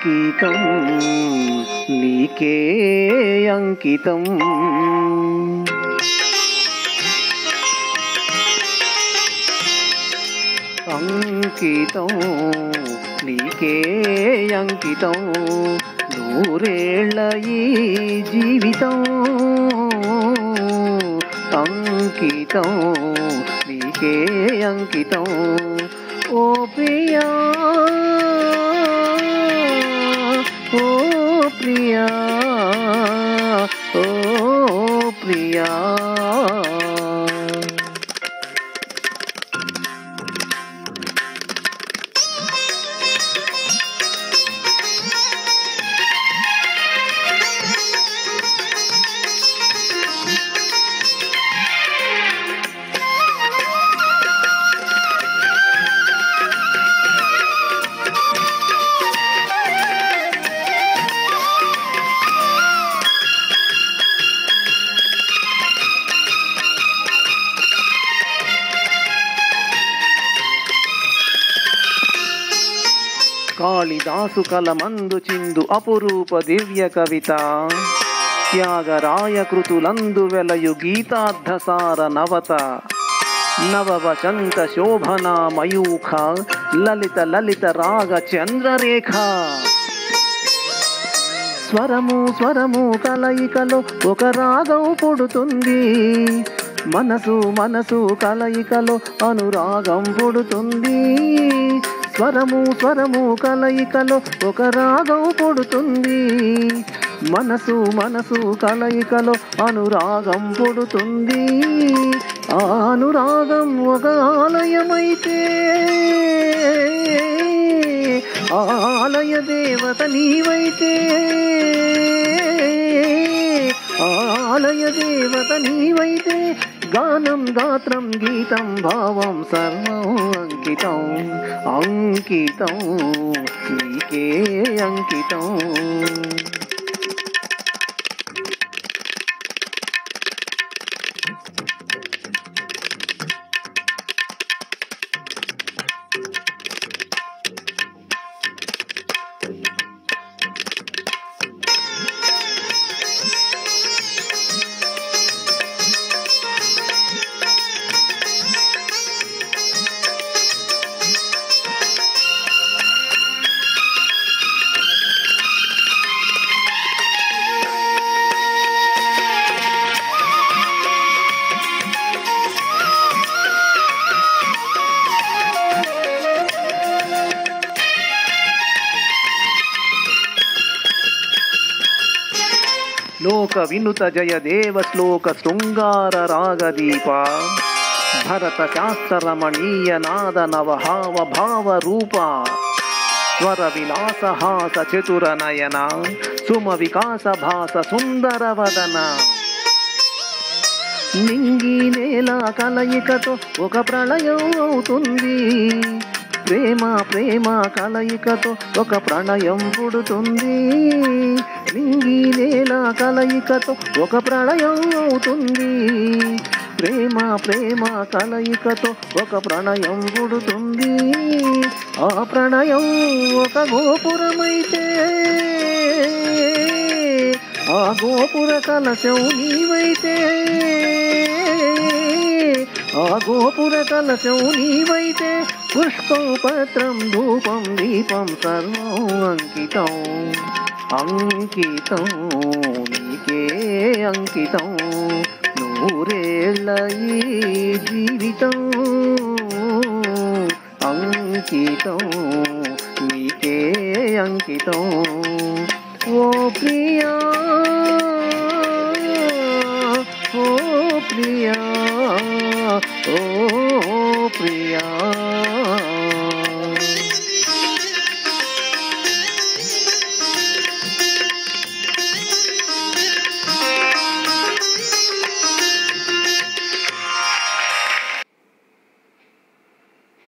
అంకితం నీకే అంకితం అంకితం నీకే అంకితం నూరేళ్ల ఈ జీవితం అంకితం నీకే అంకితం ఓ ప్రియా ఓ ప్రియా ఓ ప్రియా కాళిదాసు కలమందు చిందు అపురూప దివ్య కవిత త్యాగరాయ కృతులందు వెలయు గీతార్థసార నవత నవవచంత శోభనా మయూఖ లలిత లలిత రాగ చంద్రరేఖ స్వరము స్వరము కలయికలో ఒక రాగం పుడుతుంది మనసు మనసు కలయికలో అనురాగం పుడుతుంది స్వరము స్వరము కలయికలో ఒక రాగం పుడుతుంది మనసు మనసు కలయికలో అనురాగం పుడుతుంది ఆ అనురాగం ఒక ఆలయమైతే ఆలయ దేవత నీవైతే ఆలయ దేవత నీవైతే గానం గాత్రం గీతం భావం సర్వం అంకితం అంకితం నీకే అంకితం లోక వినుత జయ దేవ శ్లోక శృంగార రాగదీప భరత శాస్త్ర రమణీయ నాద నవహావ భావ రూప స్వర విలాస హాస చతుర నయన సుమ వికాస భాస సుందర వదన నింగి నేల కలయికతో ఒక ప్రళయం అవుతుంది ప్రేమ ప్రేమ కలయికతో ఒక ప్రణయం పుడుతుంది నింగి నేల కలయికతో ఒక ప్రళయం అవుతుంది ప్రేమ ప్రేమ కలయికతో ఒక ప్రణయం పుడుతుంది ఆ ప్రణయం ఒక గోపురమైతే ఆ గోపుర కలశం నీవైతే ఆ గోపుర కలశం నీవైతే పుష్పం పత్రం ధూపం దీపం సర్వం అంకితం అంకితం నీకే అంకితం నూరేళ్ల ఈ జీవితం అంకితం నీకే అంకితం ఓ ప్రియా